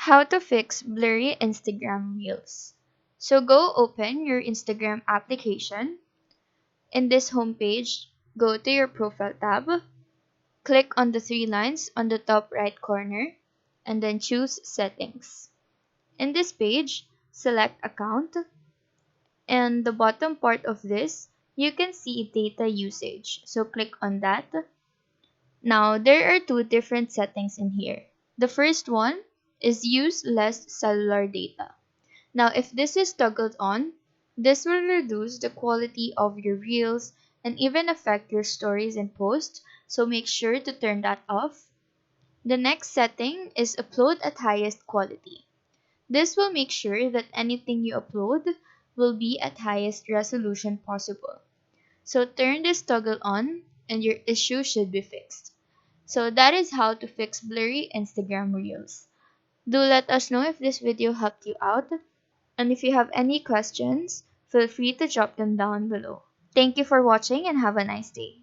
How to fix blurry Instagram Reels. So go open your Instagram application. In this homepage, go to your profile tab, click on the three lines on the top right corner, and then choose Settings. In this page, select Account, and the bottom part of this, you can see data usage. So click on that. Now, there are two different settings in here. The first one is use less cellular data. Now, if this is toggled on, this will reduce the quality of your reels and even affect your stories and posts, so make sure to turn that off. The next setting is upload at highest quality. This will make sure that anything you upload will be at highest resolution possible. So turn this toggle on and your issue should be fixed. So that is how to fix blurry Instagram Reels. Do let us know if this video helped you out, and if you have any questions, feel free to drop them down below. Thank you for watching and have a nice day.